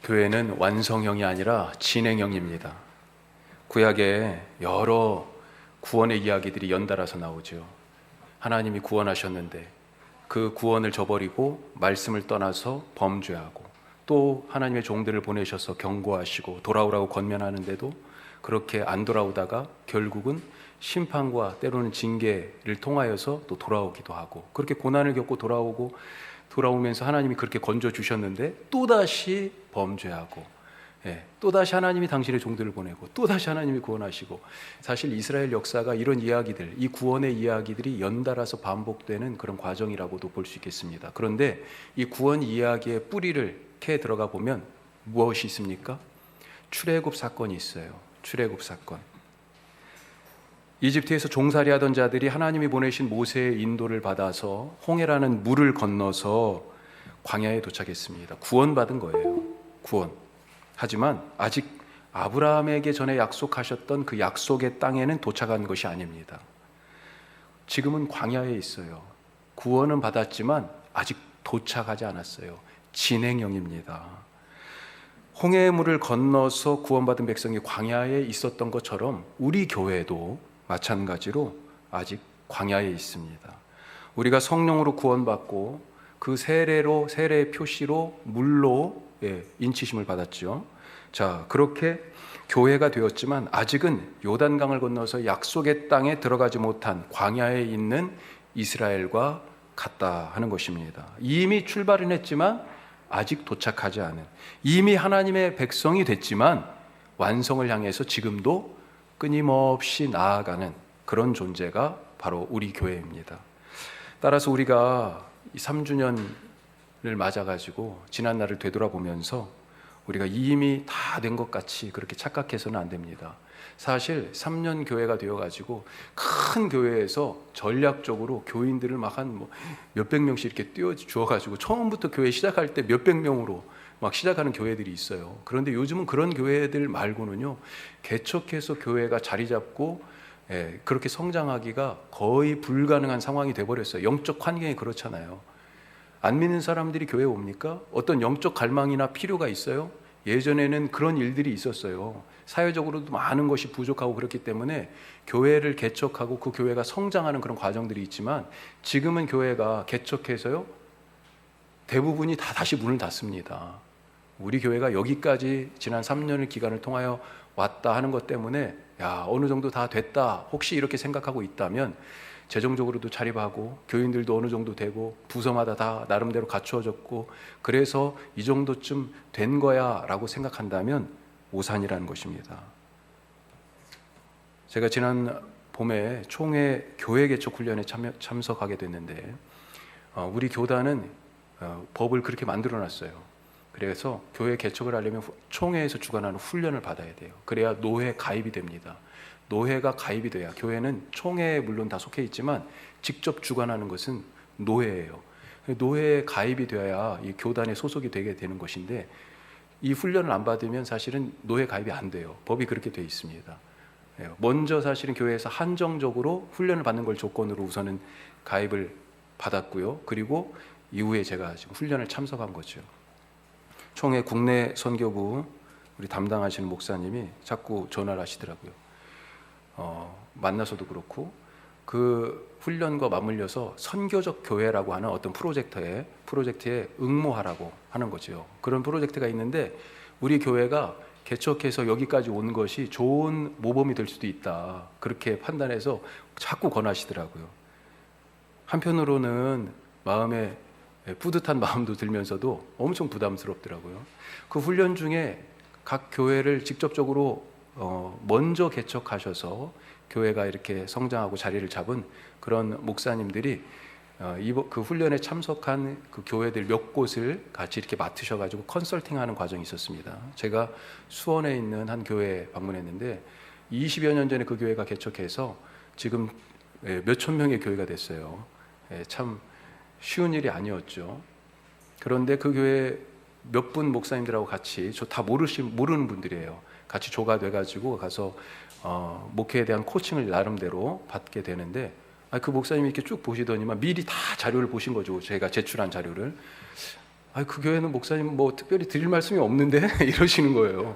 교회는 완성형이 아니라 진행형입니다. 구약에 여러 구원의 이야기들이 연달아서 나오죠. 하나님이 구원하셨는데 그 구원을 저버리고 말씀을 떠나서 범죄하고, 또 하나님의 종들을 보내셔서 경고하시고 돌아오라고 권면하는데도 그렇게 안 돌아오다가 결국은 심판과 때로는 징계를 통하여서 또 돌아오기도 하고, 그렇게 고난을 겪고 돌아오면서 하나님이 그렇게 건져 주셨는데 또다시 범죄하고, 또다시 하나님이 당신의 종들을 보내고 또다시 하나님이 구원하시고, 사실 이스라엘 역사가 이런 이야기들, 이 구원의 이야기들이 연달아서 반복되는 그런 과정이라고도 볼 수 있겠습니다. 그런데 이 구원 이야기의 뿌리를 캐 들어가 보면 무엇이 있습니까? 출애굽 사건이 있어요. 출애굽 사건. 이집트에서 종살이하던 자들이 하나님이 보내신 모세의 인도를 받아서 홍해라는 물을 건너서 광야에 도착했습니다. 구원받은 거예요. 구원. 하지만 아직 아브라함에게 전에 약속하셨던 그 약속의 땅에는 도착한 것이 아닙니다. 지금은 광야에 있어요. 구원은 받았지만 아직 도착하지 않았어요. 진행형입니다. 홍해의 물을 건너서 구원받은 백성이 광야에 있었던 것처럼 우리 교회도 마찬가지로 아직 광야에 있습니다. 우리가 성령으로 구원받고 그 세례의 표시로 물로 인치심을 받았죠. 자, 그렇게 교회가 되었지만 아직은 요단강을 건너서 약속의 땅에 들어가지 못한 광야에 있는 이스라엘과 같다 하는 것입니다. 이미 출발은 했지만 아직 도착하지 않은, 이미 하나님의 백성이 됐지만 완성을 향해서 지금도 끊임없이 나아가는 그런 존재가 바로 우리 교회입니다. 따라서 우리가 3주년을 맞아가지고 지난 날을 되돌아보면서 우리가 이미 다 된 것 같이 그렇게 착각해서는 안 됩니다. 사실 3년 교회가 되어가지고 큰 교회에서 전략적으로 교인들을 막 한 몇백 명씩 이렇게 띄워주어가지고 처음부터 교회 시작할 때 몇백 명으로 막 시작하는 교회들이 있어요. 그런데 요즘은 그런 교회들 말고는요, 개척해서 교회가 자리 잡고 그렇게 성장하기가 거의 불가능한 상황이 돼버렸어요. 영적 환경이 그렇잖아요. 안 믿는 사람들이 교회에 옵니까? 어떤 영적 갈망이나 필요가 있어요? 예전에는 그런 일들이 있었어요. 사회적으로도 많은 것이 부족하고 그렇기 때문에 교회를 개척하고 그 교회가 성장하는 그런 과정들이 있지만, 지금은 교회가 개척해서요, 대부분이 다 다시 문을 닫습니다. 우리 교회가 여기까지 지난 3년의 기간을 통하여 왔다 하는 것 때문에 어느 정도 다 됐다 혹시 이렇게 생각하고 있다면, 재정적으로도 자립하고 교인들도 어느 정도 되고 부서마다 다 나름대로 갖추어졌고 그래서 이 정도쯤 된 거야 라고 생각한다면 오산이라는 것입니다. 제가 지난 봄에 총회 교회 개척 훈련에 참석하게 됐는데, 우리 교단은 법을 그렇게 만들어 놨어요. 그래서 교회 개척을 하려면 총회에서 주관하는 훈련을 받아야 돼요. 그래야 노회 가입이 됩니다. 노회가 가입이 돼야, 교회는 총회에 물론 다 속해 있지만 직접 주관하는 것은 노회예요. 노회에 가입이 되어야 이 교단에 소속이 되게 되는 것인데, 이 훈련을 안 받으면 사실은 노회 가입이 안 돼요. 법이 그렇게 되어 있습니다. 먼저 사실은 교회에서 한정적으로 훈련을 받는 걸 조건으로 우선은 가입을 받았고요. 그리고 이후에 제가 지금 훈련을 참석한 거죠. 총회 국내 선교부 우리 담당하시는 목사님이 자꾸 전화를 하시더라고요. 만나서도 그렇고, 그 훈련과 맞물려서 선교적 교회라고 하는 어떤 프로젝트에 응모하라고 하는 거죠. 그런 프로젝트가 있는데 우리 교회가 개척해서 여기까지 온 것이 좋은 모범이 될 수도 있다, 그렇게 판단해서 자꾸 권하시더라고요. 한편으로는 마음에 뿌듯한 마음도 들면서도 엄청 부담스럽더라고요. 그 훈련 중에 각 교회를 직접적으로 먼저 개척하셔서 교회가 이렇게 성장하고 자리를 잡은 그런 목사님들이 그 훈련에 참석한 그 교회들 몇 곳을 같이 이렇게 맡으셔가지고 컨설팅하는 과정이 있었습니다. 제가 수원에 있는 한 교회에 방문했는데 20여 년 전에 그 교회가 개척해서 지금 몇천 명의 교회가 됐어요. 참 쉬운 일이 아니었죠. 그런데 그 교회 몇 분 목사님들하고 같이, 저 다 모르는 분들이에요. 같이 조가 돼가지고 가서 목회에 대한 코칭을 나름대로 받게 되는데, 그 목사님이 이렇게 쭉 보시더니만 미리 다 자료를 보신 거죠. 제가 제출한 자료를. 그 교회는 목사님 뭐 특별히 드릴 말씀이 없는데 이러시는 거예요.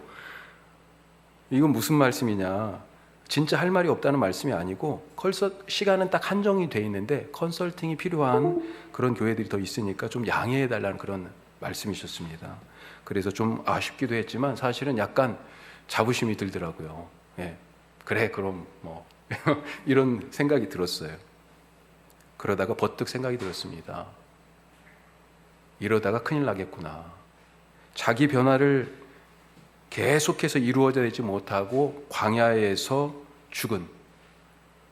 이건 무슨 말씀이냐? 진짜 할 말이 없다는 말씀이 아니고 시간은 딱 한정이 돼 있는데 컨설팅이 필요한 그런 교회들이 더 있으니까 좀 양해해 달라는 그런 말씀이셨습니다. 그래서 좀 아쉽기도 했지만 사실은 약간 자부심이 들더라고요. 예, 그래 그럼 뭐 이런 생각이 들었어요. 그러다가 버뜩 생각이 들었습니다. 이러다가 큰일 나겠구나. 자기 변화를 계속해서 이루어지지 못하고 광야에서 죽은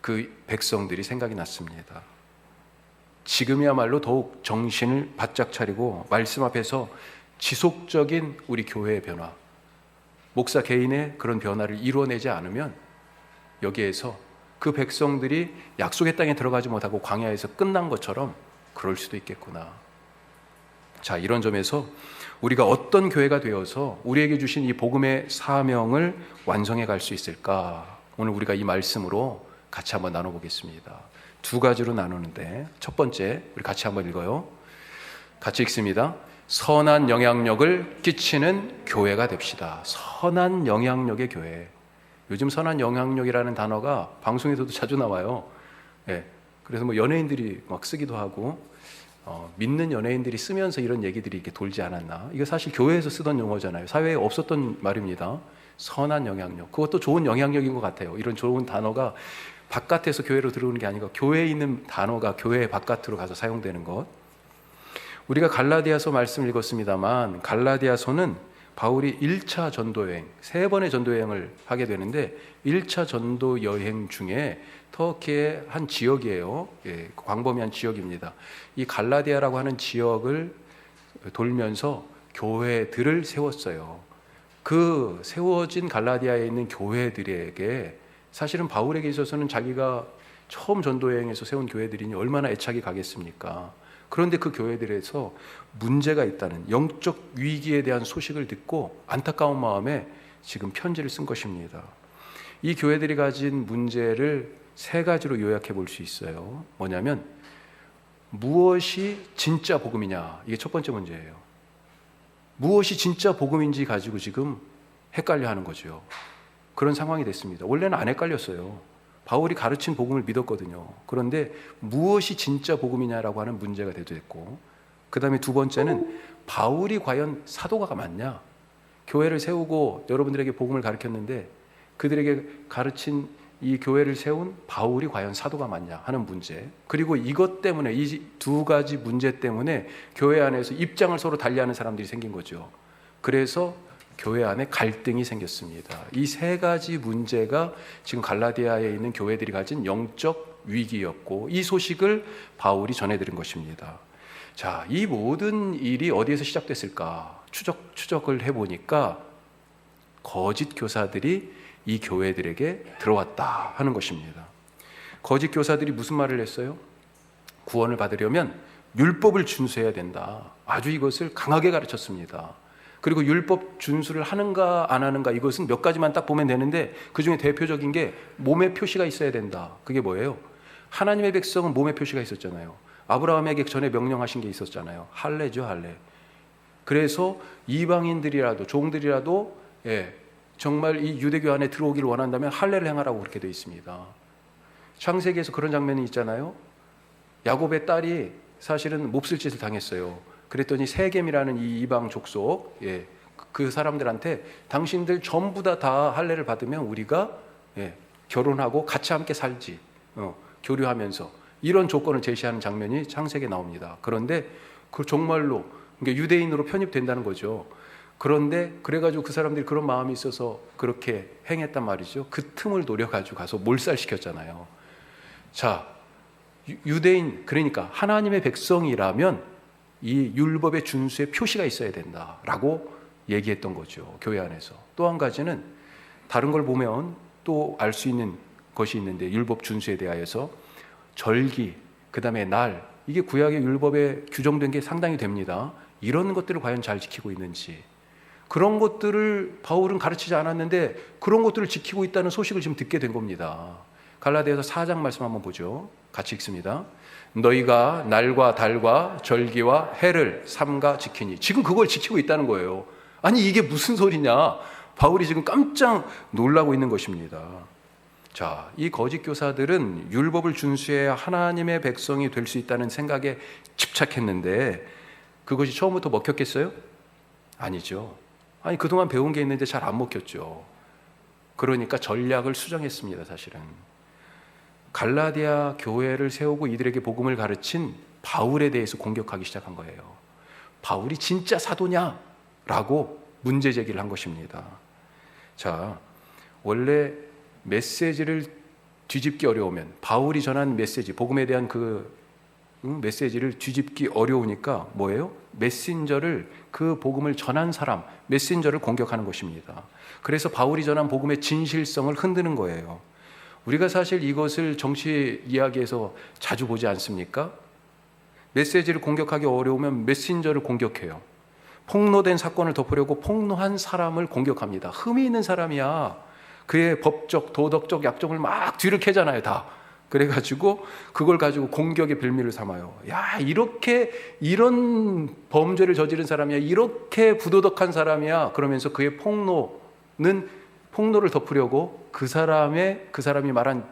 그 백성들이 생각이 났습니다. 지금이야말로 더욱 정신을 바짝 차리고 말씀 앞에서 지속적인 우리 교회의 변화, 목사 개인의 그런 변화를 이루어내지 않으면 여기에서 그 백성들이 약속의 땅에 들어가지 못하고 광야에서 끝난 것처럼 그럴 수도 있겠구나. 자, 이런 점에서 우리가 어떤 교회가 되어서 우리에게 주신 이 복음의 사명을 완성해 갈 수 있을까? 오늘 우리가 이 말씀으로 같이 한번 나눠보겠습니다. 두 가지로 나누는데 첫 번째, 우리 같이 한번 읽어요. 같이 읽습니다. 선한 영향력을 끼치는 교회가 됩시다. 선한 영향력의 교회. 요즘 선한 영향력이라는 단어가 방송에서도 자주 나와요. 네. 그래서 뭐 연예인들이 막 쓰기도 하고 믿는 연예인들이 쓰면서 이런 얘기들이 이렇게 돌지 않았나. 이거 사실 교회에서 쓰던 용어잖아요. 사회에 없었던 말입니다. 선한 영향력. 그것도 좋은 영향력인 것 같아요. 이런 좋은 단어가 바깥에서 교회로 들어오는 게 아니고 교회에 있는 단어가 교회 바깥으로 가서 사용되는 것. 우리가 갈라디아서 말씀을 읽었습니다만 갈라디아서는 바울이 1차 전도여행, 3번의 전도여행을 하게 되는데 1차 전도여행 중에 터키의 한 지역이에요. 예, 광범위한 지역입니다. 이 갈라디아라고 하는 지역을 돌면서 교회들을 세웠어요. 그 세워진 갈라디아에 있는 교회들에게 사실은 바울에게 있어서는 자기가 처음 전도여행에서 세운 교회들이니 얼마나 애착이 가겠습니까? 그런데 그 교회들에서 문제가 있다는 영적 위기에 대한 소식을 듣고 안타까운 마음에 지금 편지를 쓴 것입니다. 이 교회들이 가진 문제를 3가지로 요약해 볼 수 있어요. 뭐냐면 무엇이 진짜 복음이냐, 이게 첫 번째 문제예요. 무엇이 진짜 복음인지 가지고 지금 헷갈려 하는 거죠. 그런 상황이 됐습니다. 원래는 안 헷갈렸어요. 바울이 가르친 복음을 믿었거든요. 그런데 무엇이 진짜 복음이냐라고 하는 문제가 됐고, 그 다음에 두 번째는 바울이 과연 사도가 맞냐? 교회를 세우고 여러분들에게 복음을 가르쳤는데 그들에게 가르친 이 교회를 세운 바울이 과연 사도가 맞냐 하는 문제. 그리고 이것 때문에, 이 2가지 문제 때문에 교회 안에서 입장을 서로 달리하는 사람들이 생긴 거죠. 그래서 교회 안에 갈등이 생겼습니다. 이 3가지 문제가 지금 갈라디아에 있는 교회들이 가진 영적 위기였고, 이 소식을 바울이 전해드린 것입니다. 자, 이 모든 일이 어디에서 시작됐을까? 추적을 해보니까 거짓 교사들이 이 교회들에게 들어왔다 하는 것입니다. 거짓 교사들이 무슨 말을 했어요? 구원을 받으려면 율법을 준수해야 된다. 아주 이것을 강하게 가르쳤습니다. 그리고 율법 준수를 하는가 안 하는가, 이것은 몇 가지만 딱 보면 되는데 그 중에 대표적인 게 몸에 표시가 있어야 된다. 그게 뭐예요? 하나님의 백성은 몸에 표시가 있었잖아요. 아브라함에게 전에 명령하신 게 있었잖아요. 할례죠, 할례. 그래서 이방인들이라도 종들이라도 정말 이 유대교 안에 들어오기를 원한다면 할례를 행하라고 그렇게 되어 있습니다. 창세기에서 그런 장면이 있잖아요. 야곱의 딸이 사실은 몹쓸 짓을 당했어요. 그랬더니 세겜이라는 이 이방 족속, 그 사람들한테 당신들 전부 다 할례를 받으면 우리가 결혼하고 같이 함께 살지, 교류하면서, 이런 조건을 제시하는 장면이 창세기에 나옵니다. 그런데 그 정말로 유대인으로 편입된다는 거죠. 그런데 그래가지고 그 사람들이 그런 마음이 있어서 그렇게 행했단 말이죠. 그 틈을 노려가지고 가서 몰살시켰잖아요. 자, 유대인, 그러니까 하나님의 백성이라면 이 율법의 준수에 표시가 있어야 된다라고 얘기했던 거죠. 교회 안에서. 또 한 가지는 다른 걸 보면 또 알 수 있는 것이 있는데, 율법 준수에 대하여서 절기, 그 다음에 날, 이게 구약의 율법에 규정된 게 상당히 됩니다. 이런 것들을 과연 잘 지키고 있는지, 그런 것들을 바울은 가르치지 않았는데 그런 것들을 지키고 있다는 소식을 지금 듣게 된 겁니다. 갈라디아서 4장 말씀 한번 보죠. 같이 읽습니다. 너희가 날과 달과 절기와 해를 삼가 지키니. 지금 그걸 지키고 있다는 거예요. 아니 이게 무슨 소리냐. 바울이 지금 깜짝 놀라고 있는 것입니다. 자, 이 거짓 교사들은 율법을 준수해야 하나님의 백성이 될 수 있다는 생각에 집착했는데 그것이 처음부터 먹혔겠어요? 아니죠. 아니 그동안 배운 게 있는데 잘 안 먹혔죠. 그러니까 전략을 수정했습니다. 사실은 갈라디아 교회를 세우고 이들에게 복음을 가르친 바울에 대해서 공격하기 시작한 거예요. 바울이 진짜 사도냐? 라고 문제 제기를 한 것입니다. 자, 원래 메시지를 뒤집기 어려우면 바울이 전한 메시지, 복음에 대한 그 메시지를 뒤집기 어려우니까 뭐예요? 메신저를, 그 복음을 전한 사람, 메신저를 공격하는 것입니다. 그래서 바울이 전한 복음의 진실성을 흔드는 거예요. 우리가 사실 이것을 정치 이야기에서 자주 보지 않습니까? 메시지를 공격하기 어려우면 메신저를 공격해요. 폭로된 사건을 덮으려고 폭로한 사람을 공격합니다. 흠이 있는 사람이야. 그의 법적, 도덕적 약점을 막 뒤를 캐잖아요, 다. 그래가지고 그걸 가지고 공격의 빌미를 삼아요. 야, 이런 범죄를 저지른 사람이야. 이렇게 부도덕한 사람이야. 그러면서 그의 폭로를 덮으려고 그 사람이 말한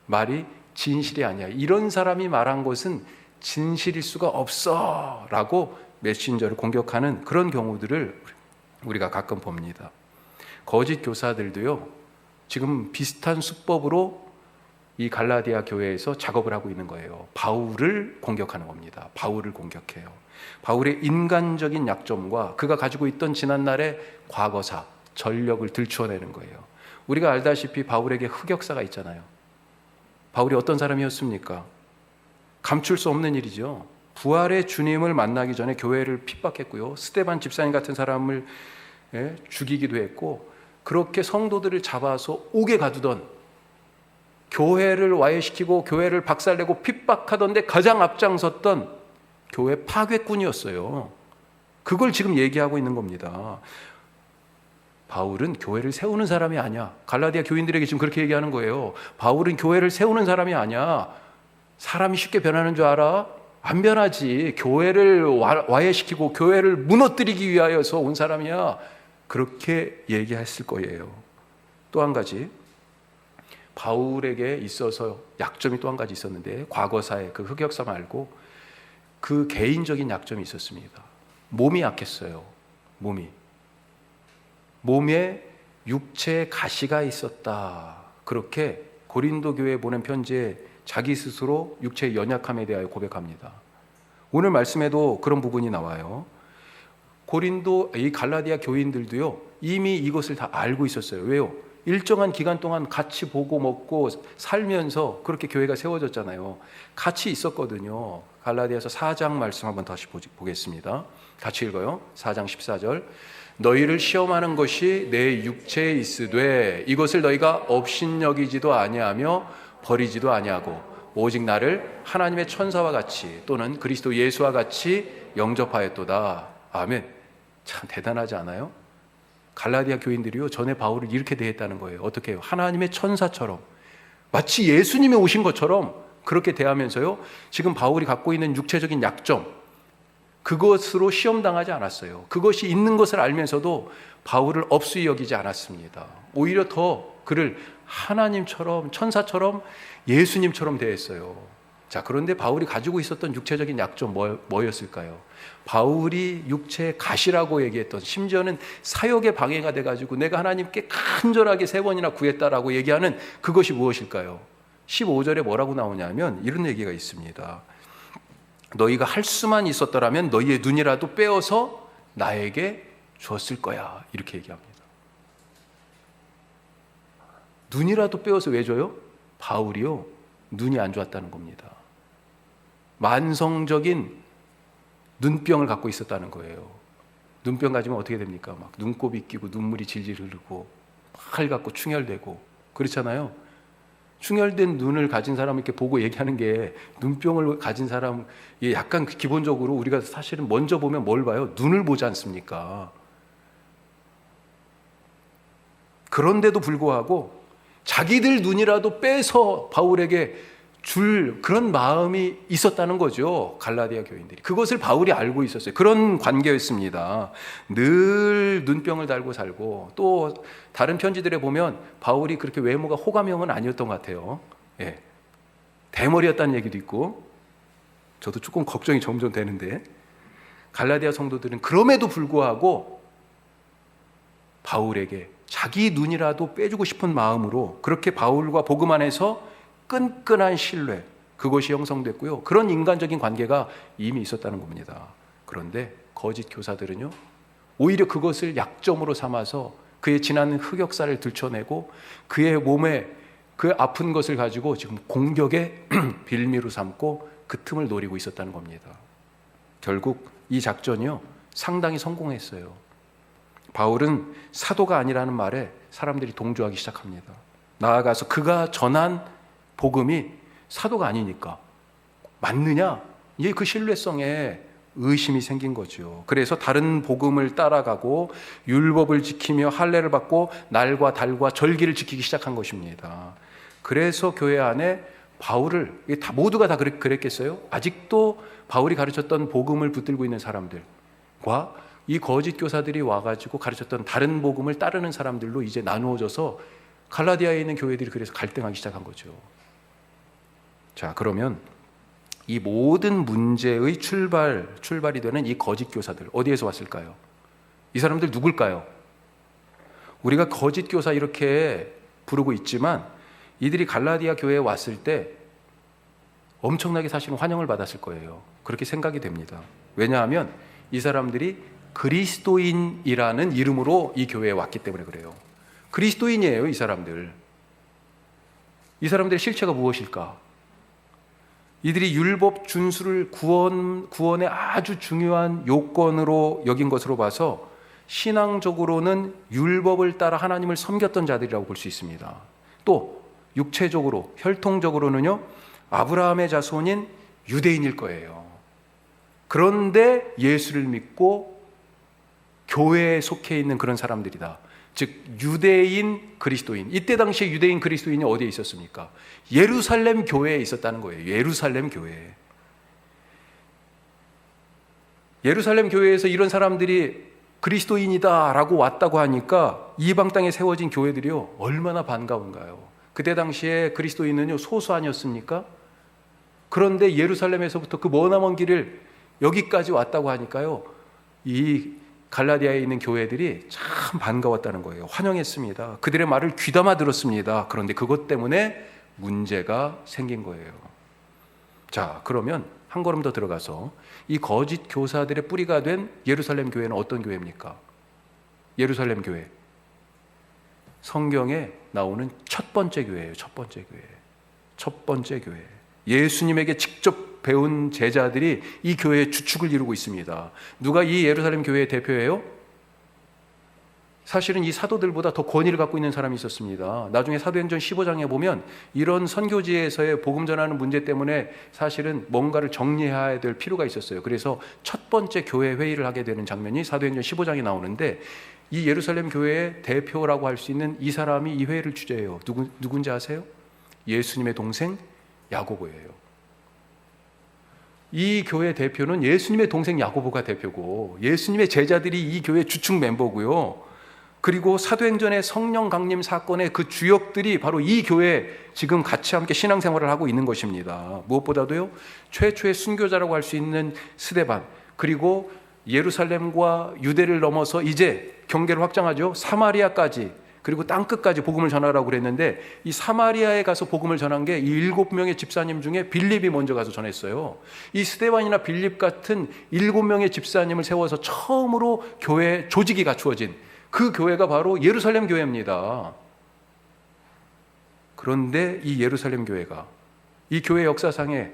말이 진실이 아니야. 이런 사람이 말한 것은 진실일 수가 없어. 라고 메신저를 공격하는 그런 경우들을 우리가 가끔 봅니다. 거짓 교사들도요, 지금 비슷한 수법으로 이 갈라디아 교회에서 작업을 하고 있는 거예요. 바울을 공격하는 겁니다. 바울을 공격해요. 바울의 인간적인 약점과 그가 가지고 있던 지난날의 과거사, 전력을 들추어내는 거예요. 우리가 알다시피 바울에게 흑역사가 있잖아요. 바울이 어떤 사람이었습니까? 감출 수 없는 일이죠. 부활의 주님을 만나기 전에 교회를 핍박했고요. 스데반 집사님 같은 사람을 죽이기도 했고, 그렇게 성도들을 잡아서 옥에 가두던, 교회를 와해시키고 교회를 박살내고 핍박하던데 가장 앞장섰던 교회 파괴꾼이었어요. 그걸 지금 얘기하고 있는 겁니다. 바울은 교회를 세우는 사람이 아니야. 갈라디아 교인들에게 지금 그렇게 얘기하는 거예요. 바울은 교회를 세우는 사람이 아니야. 사람이 쉽게 변하는 줄 알아? 안 변하지. 교회를 와해시키고 교회를 무너뜨리기 위하여서 온 사람이야. 그렇게 얘기했을 거예요. 또 한 가지, 바울에게 있어서 약점이 또 한 가지 있었는데, 과거사의 그 흑역사 말고 그 개인적인 약점이 있었습니다. 몸이 약했어요. 몸에 육체의 가시가 있었다. 그렇게 고린도 교회에 보낸 편지에 자기 스스로 육체의 연약함에 대하여 고백합니다. 오늘 말씀에도 그런 부분이 나와요. 이 갈라디아 교인들도요, 이미 이것을 다 알고 있었어요. 왜요? 일정한 기간 동안 같이 보고 먹고 살면서 그렇게 교회가 세워졌잖아요. 같이 있었거든요. 갈라디아서 4장 말씀 한번 다시 보겠습니다. 같이 읽어요. 4장 14절. 너희를 시험하는 것이 내 육체에 있으되 이것을 너희가 업신여기지도 아니하며 버리지도 아니하고 오직 나를 하나님의 천사와 같이 또는 그리스도 예수와 같이 영접하였도다. 아멘. 참 대단하지 않아요? 갈라디아 교인들이요, 전에 바울을 이렇게 대했다는 거예요. 어떻게 해요? 하나님의 천사처럼, 마치 예수님이 오신 것처럼 그렇게 대하면서요, 지금 바울이 갖고 있는 육체적인 약점, 그것으로 시험당하지 않았어요. 그것이 있는 것을 알면서도 바울을 업수히 여기지 않았습니다. 오히려 더 그를 하나님처럼, 천사처럼, 예수님처럼 대했어요. 자, 그런데 바울이 가지고 있었던 육체적인 약점 뭐였을까요? 바울이 육체의 가시라고 얘기했던, 심지어는 사역에 방해가 돼가지고 내가 하나님께 간절하게 3번이나 구했다라고 얘기하는 그것이 무엇일까요? 15절에 뭐라고 나오냐면 이런 얘기가 있습니다. 너희가 할 수만 있었더라면 너희의 눈이라도 빼어서 나에게 줬을 거야. 이렇게 얘기합니다. 눈이라도 빼어서 왜 줘요? 바울이요, 눈이 안 좋았다는 겁니다. 만성적인 눈병을 갖고 있었다는 거예요. 눈병 가지면 어떻게 됩니까? 막 눈곱이 끼고 눈물이 질질 흐르고 빨갛고 충혈되고 그렇잖아요. 충혈된 눈을 가진 사람을 이렇게 보고 얘기하는 게, 눈병을 가진 사람, 약간 기본적으로 우리가 사실은 먼저 보면 뭘 봐요? 눈을 보지 않습니까? 그런데도 불구하고 자기들 눈이라도 빼서 바울에게 줄 그런 마음이 있었다는 거죠. 갈라디아 교인들이. 그것을 바울이 알고 있었어요. 그런 관계였습니다. 늘 눈병을 달고 살고, 또 다른 편지들에 보면 바울이 그렇게 외모가 호감형은 아니었던 것 같아요. 예. 대머리였다는 얘기도 있고, 저도 조금 걱정이 점점 되는데, 갈라디아 성도들은 그럼에도 불구하고 바울에게 자기 눈이라도 빼주고 싶은 마음으로 그렇게 바울과 복음 안에서 끈끈한 신뢰, 그것이 형성됐고요. 그런 인간적인 관계가 이미 있었다는 겁니다. 그런데 거짓 교사들은요, 오히려 그것을 약점으로 삼아서 그의 지난 흑역사를 들춰내고 그의 몸에 그 아픈 것을 가지고 지금 공격의 빌미로 삼고 그 틈을 노리고 있었다는 겁니다. 결국 이 작전이요, 상당히 성공했어요. 바울은 사도가 아니라는 말에 사람들이 동조하기 시작합니다. 나아가서 그가 전한 복음이 사도가 아니니까 맞느냐? 이게 그 신뢰성에 의심이 생긴 거죠. 그래서 다른 복음을 따라가고 율법을 지키며 할례를 받고 날과 달과 절기를 지키기 시작한 것입니다. 그래서 교회 안에 바울을 모두가 다 그랬겠어요? 아직도 바울이 가르쳤던 복음을 붙들고 있는 사람들과 이 거짓 교사들이 와가지고 가르쳤던 다른 복음을 따르는 사람들로 이제 나누어져서 갈라디아에 있는 교회들이 그래서 갈등하기 시작한 거죠. 자, 그러면 이 모든 문제의 출발이 되는 이 거짓 교사들 어디에서 왔을까요? 이 사람들 누굴까요? 우리가 거짓 교사 이렇게 부르고 있지만 이들이 갈라디아 교회에 왔을 때 엄청나게 사실은 환영을 받았을 거예요. 그렇게 생각이 됩니다. 왜냐하면 이 사람들이 그리스도인이라는 이름으로 이 교회에 왔기 때문에 그래요. 그리스도인이에요, 이 사람들. 이 사람들의 실체가 무엇일까? 이들이 율법 준수를 구원의 아주 중요한 요건으로 여긴 것으로 봐서 신앙적으로는 율법을 따라 하나님을 섬겼던 자들이라고 볼 수 있습니다. 또 육체적으로, 혈통적으로는요, 아브라함의 자손인 유대인일 거예요. 그런데 예수를 믿고 교회에 속해 있는 그런 사람들이다. 즉 유대인 그리스도인. 이때 당시에 유대인 그리스도인이 어디에 있었습니까? 예루살렘 교회에 있었다는 거예요. 예루살렘 교회. 예루살렘 교회에서 이런 사람들이 그리스도인이다라고 왔다고 하니까 이방 땅에 세워진 교회들이요, 얼마나 반가운가요. 그때 당시에 그리스도인은요, 소수 아니었습니까? 그런데 예루살렘에서부터 그 머나먼 길을 여기까지 왔다고 하니까요, 이 갈라디아에 있는 교회들이 참 반가웠다는 거예요. 환영했습니다. 그들의 말을 귀담아 들었습니다. 그런데 그것 때문에 문제가 생긴 거예요. 자, 그러면 한 걸음 더 들어가서 이 거짓 교사들의 뿌리가 된 예루살렘 교회는 어떤 교회입니까? 예루살렘 교회, 성경에 나오는 첫 번째 교회예요. 첫 번째 교회. 첫 번째 교회. 예수님에게 직접 배운 제자들이 이 교회의 주축을 이루고 있습니다. 누가 이 예루살렘 교회의 대표예요? 사실은 이 사도들보다 더 권위를 갖고 있는 사람이 있었습니다. 나중에 사도행전 15장에 보면 이런 선교지에서의 복음 전하는 문제 때문에 사실은 뭔가를 정리해야 될 필요가 있었어요. 그래서 첫 번째 교회 회의를 하게 되는 장면이 사도행전 15장에 나오는데, 이 예루살렘 교회의 대표라고 할 수 있는 이 사람이 이 회의를 주재해요. 누군지 아세요? 예수님의 동생 야고보예요. 이 교회 대표는 예수님의 동생 야고보가 대표고, 예수님의 제자들이 이 교회 주축 멤버고요. 그리고 사도행전의 성령 강림 사건의 그 주역들이 바로 이 교회에 지금 같이 함께 신앙생활을 하고 있는 것입니다. 무엇보다도요, 최초의 순교자라고 할 수 있는 스데반, 그리고 예루살렘과 유대를 넘어서 이제 경계를 확장하죠. 사마리아까지, 그리고 땅끝까지 복음을 전하라고 그랬는데, 이 사마리아에 가서 복음을 전한 게 이 7명의 집사님 중에 빌립이 먼저 가서 전했어요. 이 스데반이나 빌립 같은 7명의 집사님을 세워서 처음으로 교회 조직이 갖추어진 그 교회가 바로 예루살렘 교회입니다. 그런데 이 예루살렘 교회가, 이 교회 역사상에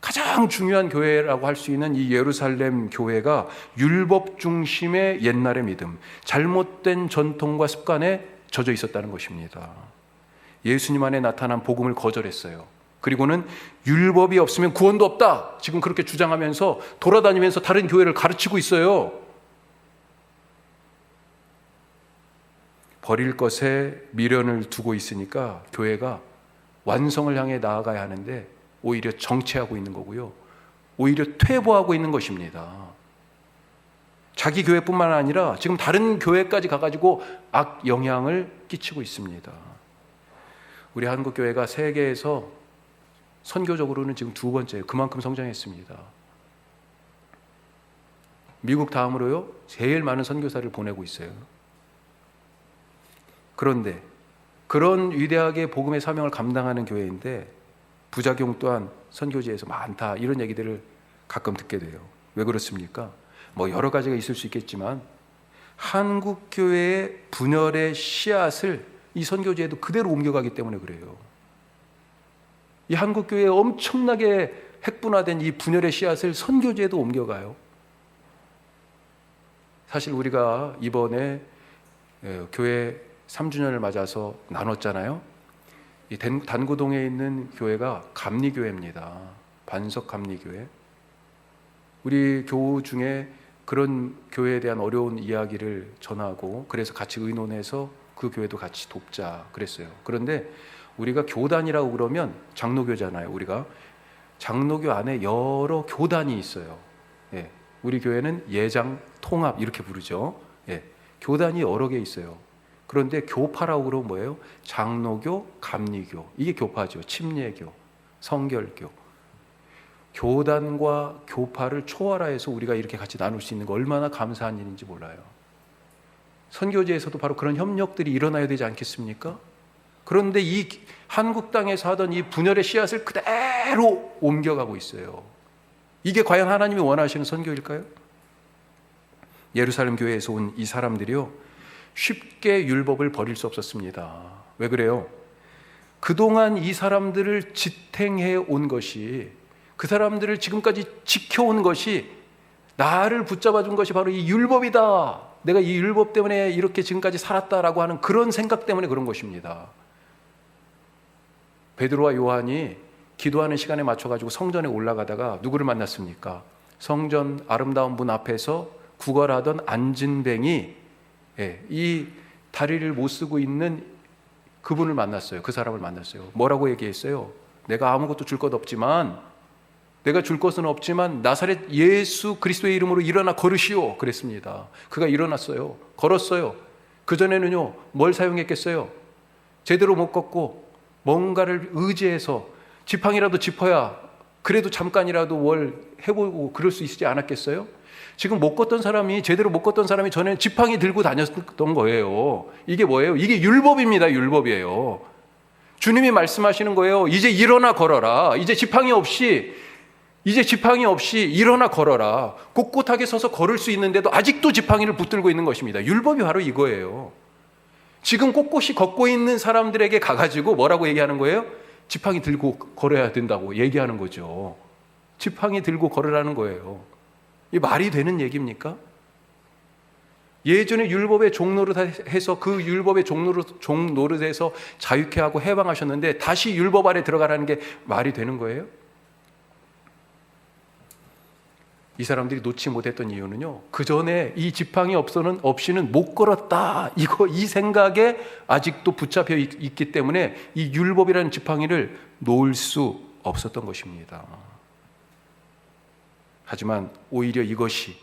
가장 중요한 교회라고 할 수 있는 이 예루살렘 교회가 율법 중심의 옛날의 믿음, 잘못된 전통과 습관에 젖어 있었다는 것입니다. 예수님 안에 나타난 복음을 거절했어요. 그리고는 율법이 없으면 구원도 없다, 지금 그렇게 주장하면서 돌아다니면서 다른 교회를 가르치고 있어요. 버릴 것에 미련을 두고 있으니까 교회가 완성을 향해 나아가야 하는데 오히려 정체하고 있는 거고요. 오히려 퇴보하고 있는 것입니다. 자기 교회뿐만 아니라 지금 다른 교회까지 가가지고 악 영향을 끼치고 있습니다. 우리 한국교회가 세계에서 선교적으로는 지금 두 번째예요. 그만큼 성장했습니다. 미국 다음으로요, 제일 많은 선교사를 보내고 있어요. 그런데 그런 위대하게 복음의 사명을 감당하는 교회인데 부작용 또한 선교지에서 많다, 이런 얘기들을 가끔 듣게 돼요. 왜 그렇습니까? 뭐 여러 가지가 있을 수 있겠지만 한국교회의 분열의 씨앗을 이 선교지에도 그대로 옮겨가기 때문에 그래요. 이 한국교회에 엄청나게 핵분화된 이 분열의 씨앗을 선교지에도 옮겨가요. 사실 우리가 이번에 교회 3주년을 맞아서 나눴잖아요. 이 단구동에 있는 교회가 감리교회입니다. 반석 감리교회. 우리 교우 중에 그런 교회에 대한 어려운 이야기를 전하고 그래서 같이 의논해서 그 교회도 같이 돕자 그랬어요. 그런데 우리가 교단이라고 그러면 장로교잖아요. 우리가 장로교 안에 여러 교단이 있어요. 예. 우리 교회는 예장 통합 이렇게 부르죠. 예. 교단이 여러 개 있어요. 그런데 교파라고 그러면 뭐예요? 장로교, 감리교. 이게 교파죠. 침례교, 성결교. 교단과 교파를 초월화해서 우리가 이렇게 같이 나눌 수 있는 거 얼마나 감사한 일인지 몰라요. 선교지에서도 바로 그런 협력들이 일어나야 되지 않겠습니까? 그런데 이 한국 땅에서 하던 이 분열의 씨앗을 그대로 옮겨가고 있어요. 이게 과연 하나님이 원하시는 선교일까요? 예루살렘 교회에서 온 이 사람들이요, 쉽게 율법을 버릴 수 없었습니다. 왜 그래요? 그동안 이 사람들을 지탱해 온 것이, 그 사람들을 지금까지 지켜온 것이, 나를 붙잡아 준 것이 바로 이 율법이다. 내가 이 율법 때문에 이렇게 지금까지 살았다라고 하는 그런 생각 때문에 그런 것입니다. 베드로와 요한이 기도하는 시간에 맞춰가지고 성전에 올라가다가 누구를 만났습니까? 성전 아름다운 문 앞에서 구걸하던 안진뱅이, 이 다리를 못 쓰고 있는 그분을 만났어요. 그 사람을 만났어요. 뭐라고 얘기했어요? 내가 아무것도 줄 것 없지만, 내가 줄 것은 없지만 나사렛 예수 그리스도의 이름으로 일어나 걸으시오 그랬습니다. 그가 일어났어요. 걸었어요. 그전에는요, 뭘 사용했겠어요? 제대로 못 걷고 뭔가를 의지해서 지팡이라도 짚어야 그래도 잠깐이라도 뭘 해보고 그럴 수 있지 않았겠어요? 지금 못 걷던 사람이, 제대로 못 걷던 사람이 전에는 지팡이 들고 다녔던 거예요. 이게 뭐예요? 이게 율법입니다. 율법이에요. 주님이 말씀하시는 거예요. 이제 일어나 걸어라. 이제 지팡이 없이 일어나 걸어라. 꼿꼿하게 서서 걸을 수 있는데도 아직도 지팡이를 붙들고 있는 것입니다. 율법이 바로 이거예요. 지금 꼿꼿이 걷고 있는 사람들에게 가가지고 뭐라고 얘기하는 거예요? 지팡이 들고 걸어야 된다고 얘기하는 거죠. 지팡이 들고 걸으라는 거예요. 이 말이 되는 얘기입니까? 예전에 율법의 종노릇해서 그 율법의 종노릇해서 자유케 하고 해방하셨는데 다시 율법 아래 들어가라는 게 말이 되는 거예요? 이 사람들이 놓지 못했던 이유는요, 그 전에 이 지팡이 없이는 못 걸었다, 이 생각에 아직도 붙잡혀 있기 때문에 이 율법이라는 지팡이를 놓을 수 없었던 것입니다. 하지만 오히려 이것이,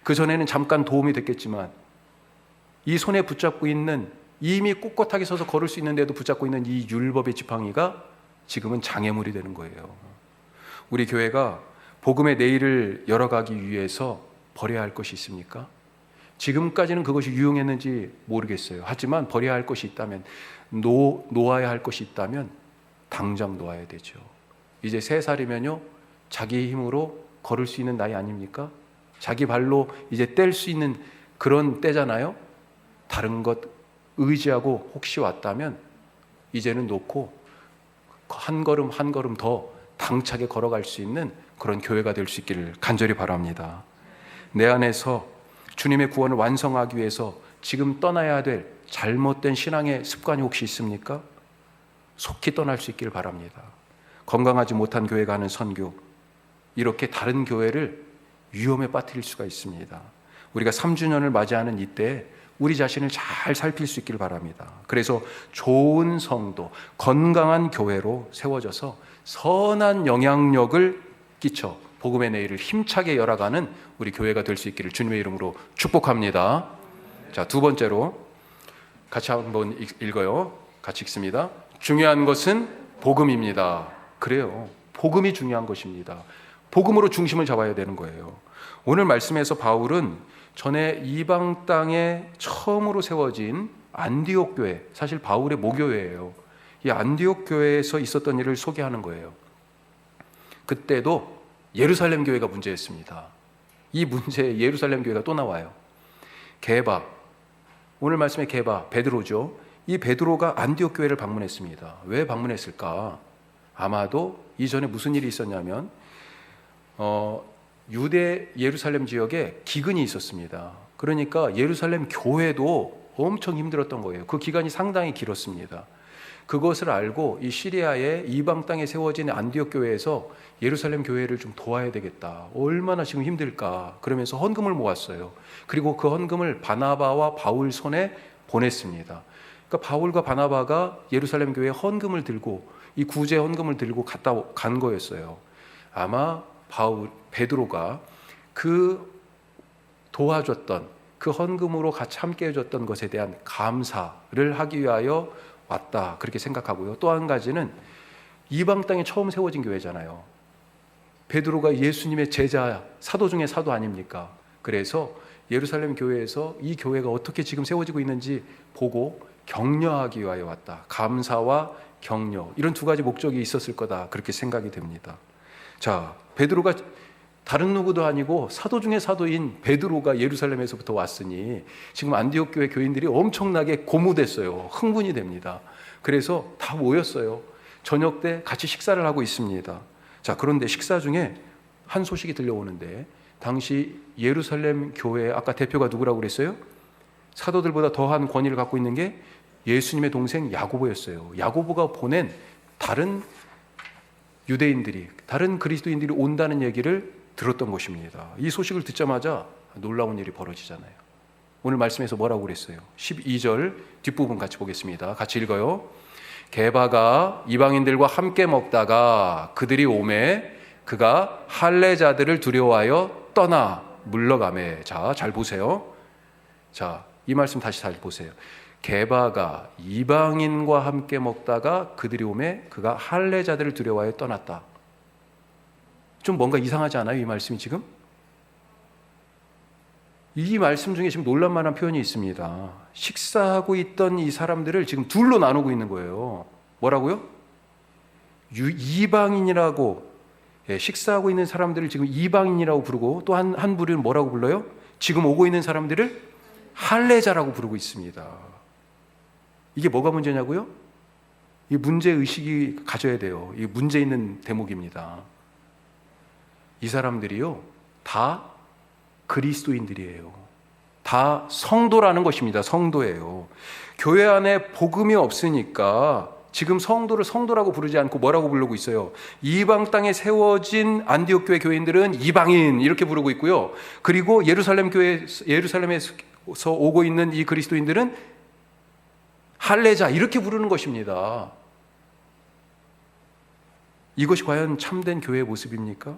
그 전에는 잠깐 도움이 됐겠지만 이 손에 붙잡고 있는, 이미 꼿꼿하게 서서 걸을 수 있는데도 붙잡고 있는 이 율법의 지팡이가 지금은 장애물이 되는 거예요. 우리 교회가 복음의 내일을 열어가기 위해서 버려야 할 것이 있습니까? 지금까지는 그것이 유용했는지 모르겠어요. 하지만 버려야 할 것이 있다면, 놓아야 할 것이 있다면 당장 놓아야 되죠. 이제 3살이면요, 자기 힘으로 걸을 수 있는 나이 아닙니까? 자기 발로 이제 뗄 수 있는 그런 때잖아요. 다른 것 의지하고 혹시 왔다면 이제는 놓고 한 걸음 한 걸음 더 당차게 걸어갈 수 있는 그런 교회가 될 수 있기를 간절히 바랍니다. 내 안에서 주님의 구원을 완성하기 위해서 지금 떠나야 될 잘못된 신앙의 습관이 혹시 있습니까? 속히 떠날 수 있기를 바랍니다. 건강하지 못한 교회가 하는 선교, 이렇게 다른 교회를 위험에 빠뜨릴 수가 있습니다. 우리가 3주년을 맞이하는 이때 우리 자신을 잘 살필 수 있기를 바랍니다. 그래서 좋은 성도, 건강한 교회로 세워져서 선한 영향력을 끼쳐 복음의 내일을 힘차게 열어가는 우리 교회가 될 수 있기를 주님의 이름으로 축복합니다. 자, 두 번째로 같이 한번 읽어요. 같이 읽습니다. 중요한 것은 복음입니다. 그래요. 복음이 중요한 것입니다. 복음으로 중심을 잡아야 되는 거예요. 오늘 말씀에서 바울은 전에 이방 땅에 처음으로 세워진 안디옥 교회, 사실 바울의 모교회예요. 이 안디옥 교회에서 있었던 일을 소개하는 거예요. 그때도 예루살렘 교회가 문제였습니다. 이 문제에 예루살렘 교회가 또 나와요. 게바, 오늘 말씀의 게바, 베드로죠. 이 베드로가 안디옥 교회를 방문했습니다. 왜 방문했을까? 아마도 이전에 무슨 일이 있었냐면 유대 예루살렘 지역에 기근이 있었습니다. 그러니까 예루살렘 교회도 엄청 힘들었던 거예요. 그 기간이 상당히 길었습니다. 그것을 알고 이 시리아의 이방 땅에 세워진 안디옥 교회에서 예루살렘 교회를 좀 도와야 되겠다. 얼마나 지금 힘들까. 그러면서 헌금을 모았어요. 그리고 그 헌금을 바나바와 바울 손에 보냈습니다. 그러니까 바울과 바나바가 예루살렘 교회에 헌금을 들고 이 구제 헌금을 들고 갔다 간 거였어요. 아마 베드로가 그 도와줬던 그 헌금으로 같이 함께 해줬던 것에 대한 감사를 하기 위하여 왔다, 그렇게 생각하고요. 또 한 가지는 이방 땅에 처음 세워진 교회잖아요. 베드로가 예수님의 제자, 사도 중에 사도 아닙니까? 그래서 예루살렘 교회에서 이 교회가 어떻게 지금 세워지고 있는지 보고 격려하기 위하여 왔다. 감사와 격려, 이런 두 가지 목적이 있었을 거다, 그렇게 생각이 됩니다. 자, 베드로가 다른 누구도 아니고 사도 중에 사도인 베드로가 예루살렘에서부터 왔으니 지금 안디옥 교회 교인들이 엄청나게 고무됐어요. 흥분이 됩니다. 그래서 다 모였어요. 저녁 때 같이 식사를 하고 있습니다. 자, 그런데 식사 중에 한 소식이 들려오는데, 당시 예루살렘 교회 아까 대표가 누구라고 그랬어요? 사도들보다 더한 권위를 갖고 있는 게 예수님의 동생 야고보였어요. 야고보가 보낸 다른 유대인들이, 다른 그리스도인들이 온다는 얘기를 들었던 것입니다. 이 소식을 듣자마자 놀라운 일이 벌어지잖아요. 오늘 말씀에서 뭐라고 그랬어요? 12절 뒷부분 같이 보겠습니다. 같이 읽어요. 게바가 이방인들과 함께 먹다가 그들이 오매 그가 할례자들을 두려워하여 떠나 물러가매. 자, 잘 보세요. 자, 이 말씀 다시 잘 보세요. 게바가 이방인과 함께 먹다가 그들이 오매 그가 할례자들을 두려워하여 떠났다. 좀 뭔가 이상하지 않아요? 이 말씀이 지금? 이 말씀 중에 지금 놀랄만한 표현이 있습니다. 식사하고 있던 이 사람들을 지금 둘로 나누고 있는 거예요. 뭐라고요? 이방인이라고, 식사하고 있는 사람들을 지금 이방인이라고 부르고, 또 한 부류는 뭐라고 불러요? 지금 오고 있는 사람들을 할례자라고 부르고 있습니다. 이게 뭐가 문제냐고요? 이 문제의식이 가져야 돼요. 이 문제 있는 대목입니다. 이 사람들이요, 다 그리스도인들이에요. 다 성도라는 것입니다. 성도예요. 교회 안에 복음이 없으니까 지금 성도를 성도라고 부르지 않고 뭐라고 부르고 있어요? 이방 땅에 세워진 안디옥 교회 교인들은 이방인 이렇게 부르고 있고요. 그리고 예루살렘에서 오고 있는 이 그리스도인들은 할례자 이렇게 부르는 것입니다. 이것이 과연 참된 교회의 모습입니까?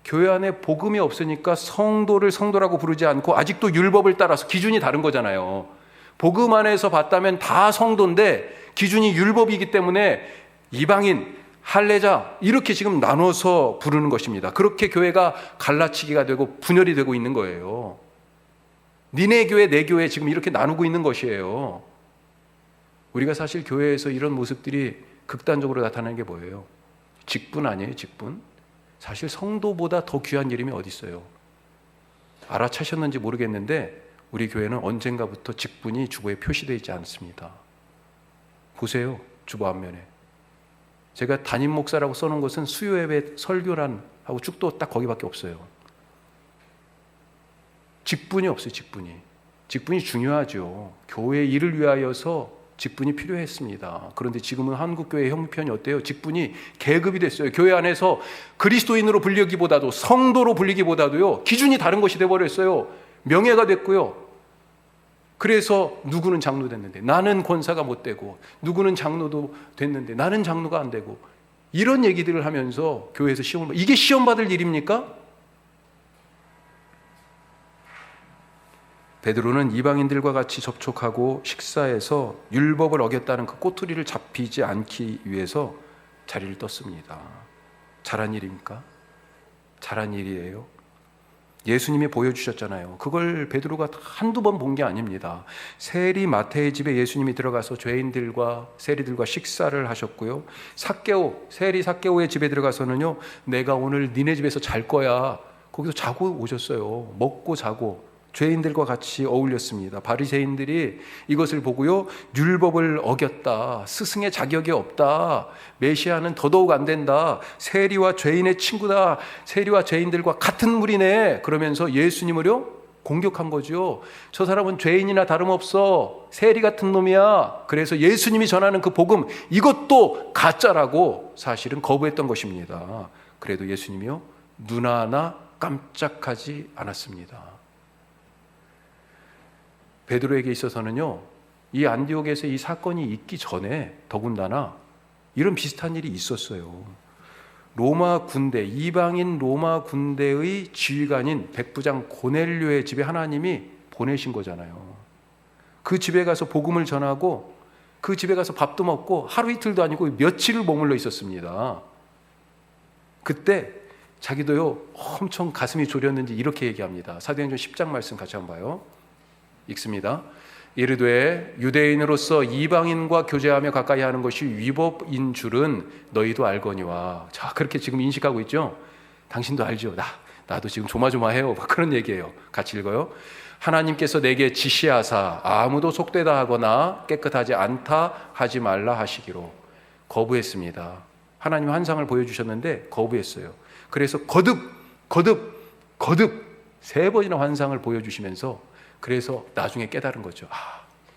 교회 안에 복음이 없으니까 성도를 성도라고 부르지 않고 아직도 율법을 따라서, 기준이 다른 거잖아요. 복음 안에서 봤다면 다 성도인데 기준이 율법이기 때문에 이방인, 할례자 이렇게 지금 나눠서 부르는 것입니다. 그렇게 교회가 갈라치기가 되고 분열이 되고 있는 거예요. 니네 교회, 내 교회 지금 이렇게 나누고 있는 것이에요. 우리가 사실 교회에서 이런 모습들이 극단적으로 나타나는 게 뭐예요? 직분 아니에요, 직분? 사실 성도보다 더 귀한 이름이 어디 있어요? 알아차셨는지 모르겠는데 우리 교회는 언젠가부터 직분이 주보에 표시되어 있지 않습니다. 보세요, 주보 앞면에. 제가 담임 목사라고 써놓은 것은 수요예배 설교란 하고 쭉도 딱 거기밖에 없어요. 직분이 없어요, 직분이. 직분이 중요하죠. 교회 일을 위하여서 직분이 필요했습니다. 그런데 지금은 한국교회 형편이 어때요? 직분이 계급이 됐어요. 교회 안에서 그리스도인으로 불리기보다도, 성도로 불리기보다도요, 기준이 다른 것이 돼버렸어요. 명예가 됐고요. 그래서 누구는 장로 됐는데 나는 권사가 못 되고, 누구는 장로도 됐는데 나는 장로가 안 되고, 이런 얘기들을 하면서 교회에서 이게 시험 받을 일입니까? 베드로는 이방인들과 같이 접촉하고 식사해서 율법을 어겼다는 그 꼬투리를 잡히지 않기 위해서 자리를 떴습니다. 잘한 일입니까? 잘한 일이에요. 예수님이 보여주셨잖아요. 그걸 베드로가 한두 번 본 게 아닙니다. 세리 마태의 집에 예수님이 들어가서 죄인들과 세리들과 식사를 하셨고요. 세리 삭개오의 집에 들어가서는요, 내가 오늘 니네 집에서 잘 거야. 거기서 자고 오셨어요. 먹고 자고 죄인들과 같이 어울렸습니다. 바리새인들이 이것을 보고요, 율법을 어겼다, 스승의 자격이 없다, 메시아는 더더욱 안 된다, 세리와 죄인의 친구다, 세리와 죄인들과 같은 무리네, 그러면서 예수님을요 공격한 거죠. 저 사람은 죄인이나 다름없어, 세리 같은 놈이야. 그래서 예수님이 전하는 그 복음, 이것도 가짜라고 사실은 거부했던 것입니다. 그래도 예수님이요 눈 하나 깜짝하지 않았습니다. 베드로에게 있어서는요, 이 안디옥에서 이 사건이 있기 전에 더군다나 이런 비슷한 일이 있었어요. 로마 군대, 이방인 로마 군대의 지휘관인 백부장 고넬료의 집에 하나님이 보내신 거잖아요. 그 집에 가서 복음을 전하고 그 집에 가서 밥도 먹고 하루 이틀도 아니고 며칠을 머물러 있었습니다. 그때 자기도요 엄청 가슴이 졸였는지 이렇게 얘기합니다. 사도행전 10장 말씀 같이 한번 봐요. 읽습니다. 이르되 유대인으로서 이방인과 교제하며 가까이 하는 것이 위법인 줄은 너희도 알거니와. 자, 그렇게 지금 인식하고 있죠? 당신도 알죠? 나도 지금 조마조마해요. 그런 얘기예요. 같이 읽어요. 하나님께서 내게 지시하사 아무도 속되다 하거나 깨끗하지 않다 하지 말라 하시기로. 거부했습니다. 하나님 환상을 보여주셨는데 거부했어요. 그래서 거듭 3번이나 환상을 보여주시면서 그래서 나중에 깨달은 거죠.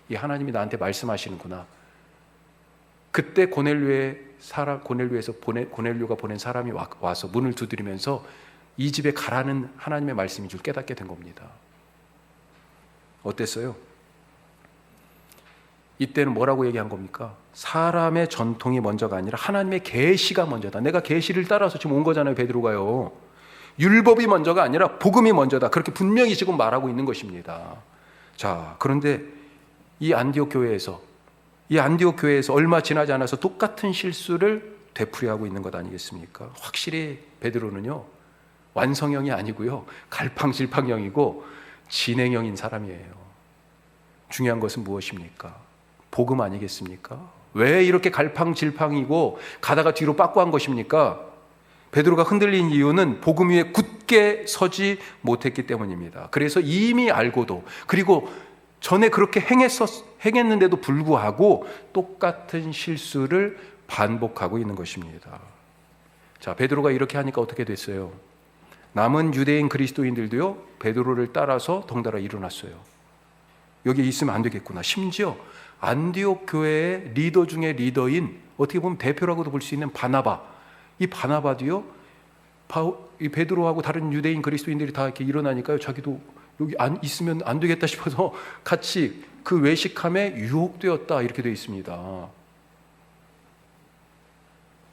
이 하나님이 나한테 말씀하시는구나. 그때 고넬료가 보낸 사람이 와서 문을 두드리면서 이 집에 가라는 하나님의 말씀인 줄 깨닫게 된 겁니다. 어땠어요? 이때는 뭐라고 얘기한 겁니까? 사람의 전통이 먼저가 아니라 하나님의 계시가 먼저다. 내가 계시를 따라서 지금 온 거잖아요, 베드로가요. 율법이 먼저가 아니라 복음이 먼저다. 그렇게 분명히 지금 말하고 있는 것입니다. 자, 그런데 이 안디옥 교회에서 얼마 지나지 않아서 똑같은 실수를 되풀이하고 있는 것 아니겠습니까? 확실히 베드로는요 완성형이 아니고요 갈팡질팡형이고 진행형인 사람이에요. 중요한 것은 무엇입니까? 복음 아니겠습니까? 왜 이렇게 갈팡질팡이고 가다가 뒤로 빠꾸한 것입니까? 베드로가 흔들린 이유는 복음 위에 굳게 서지 못했기 때문입니다. 그래서 이미 알고도, 그리고 전에 그렇게 행했는데도 불구하고 똑같은 실수를 반복하고 있는 것입니다. 자, 베드로가 이렇게 하니까 어떻게 됐어요? 남은 유대인 그리스도인들도요 베드로를 따라서 덩달아 일어났어요. 여기 있으면 안 되겠구나. 심지어 안디옥 교회의 리더 중에 리더인, 어떻게 보면 대표라고도 볼 수 있는 바나바, 이 바나바도요 이 베드로하고 다른 유대인 그리스도인들이 다 이렇게 일어나니까요 자기도 여기 있으면 안 되겠다 싶어서 같이 그 외식함에 유혹되었다, 이렇게 되어 있습니다.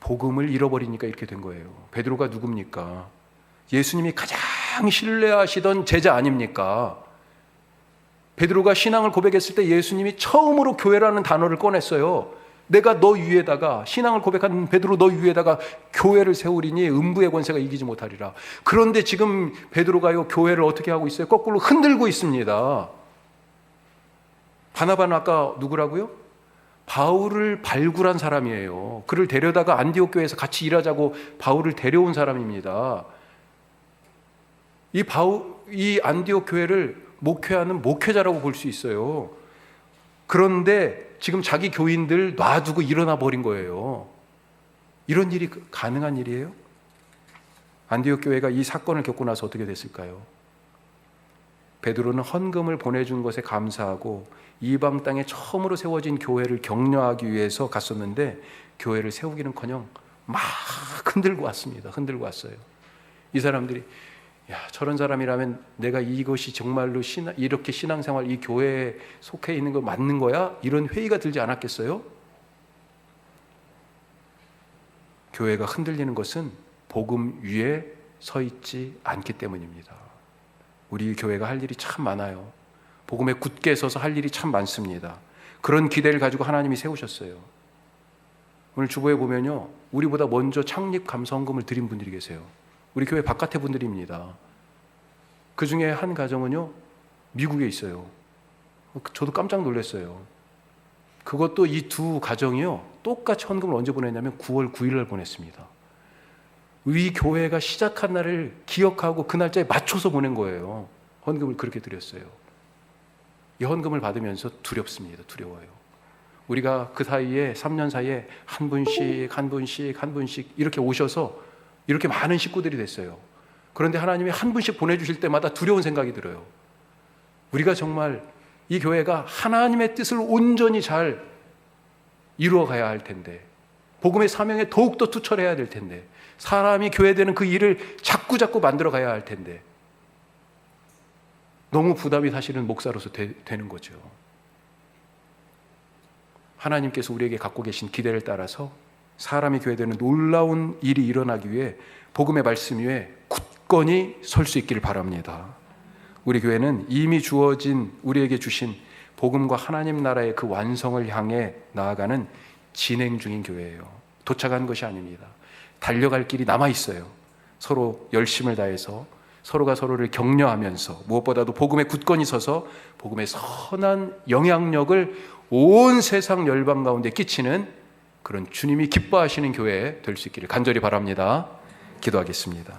복음을 잃어버리니까 이렇게 된 거예요. 베드로가 누굽니까? 예수님이 가장 신뢰하시던 제자 아닙니까? 베드로가 신앙을 고백했을 때 예수님이 처음으로 교회라는 단어를 꺼냈어요. 내가 너 위에다가, 신앙을 고백한 베드로 너 위에다가 교회를 세우리니 음부의 권세가 이기지 못하리라. 그런데 지금 베드로가요 교회를 어떻게 하고 있어요? 거꾸로 흔들고 있습니다. 바나바는 아까 누구라고요? 바울을 발굴한 사람이에요. 그를 데려다가 안디옥 교회에서 같이 일하자고 바울을 데려온 사람입니다. 이 안디옥 교회를 목회하는 목회자라고 볼 수 있어요. 그런데 지금 자기 교인들 놔두고 일어나 버린 거예요. 이런 일이 가능한 일이에요? 안디옥 교회가 이 사건을 겪고 나서 어떻게 됐을까요? 베드로는 헌금을 보내준 것에 감사하고 이방 땅에 처음으로 세워진 교회를 격려하기 위해서 갔었는데 교회를 세우기는커녕 막 흔들고 왔습니다. 흔들고 왔어요. 이 사람들이 저런 사람이라면 내가 이것이 정말로 이렇게 신앙생활, 이 교회에 속해 있는 거 맞는 거야? 이런 회의가 들지 않았겠어요? 교회가 흔들리는 것은 복음 위에 서 있지 않기 때문입니다. 우리 교회가 할 일이 참 많아요. 복음에 굳게 서서 할 일이 참 많습니다. 그런 기대를 가지고 하나님이 세우셨어요. 오늘 주보에 보면요, 우리보다 먼저 창립 감사헌금을 드린 분들이 계세요. 우리 교회 바깥의 분들입니다. 그 중에 한 가정은요, 미국에 있어요. 저도 깜짝 놀랐어요. 그것도 이 두 가정이요, 똑같이 헌금을 언제 보냈냐면 9월 9일 날 보냈습니다. 우리 교회가 시작한 날을 기억하고 그 날짜에 맞춰서 보낸 거예요. 헌금을 그렇게 드렸어요. 이 헌금을 받으면서 두렵습니다. 두려워요. 우리가 그 사이에 3년 사이에 한 분씩 이렇게 오셔서 이렇게 많은 식구들이 됐어요. 그런데 하나님이 한 분씩 보내주실 때마다 두려운 생각이 들어요. 우리가 정말 이 교회가 하나님의 뜻을 온전히 잘 이루어 가야 할 텐데, 복음의 사명에 더욱더 투철해야 될 텐데, 사람이 교회되는 그 일을 자꾸 만들어 가야 할 텐데, 너무 부담이 사실은 목사로서 되는 거죠. 하나님께서 우리에게 갖고 계신 기대를 따라서 사람이 교회되는 놀라운 일이 일어나기 위해 복음의 말씀 위에 굳건히 설 수 있기를 바랍니다. 우리 교회는 이미 주어진, 우리에게 주신 복음과 하나님 나라의 그 완성을 향해 나아가는 진행 중인 교회예요. 도착한 것이 아닙니다. 달려갈 길이 남아 있어요. 서로 열심을 다해서 서로가 서로를 격려하면서 무엇보다도 복음에 굳건히 서서 복음의 선한 영향력을 온 세상 열방 가운데 끼치는 그런 주님이 기뻐하시는 교회 될 수 있기를 간절히 바랍니다. 기도하겠습니다.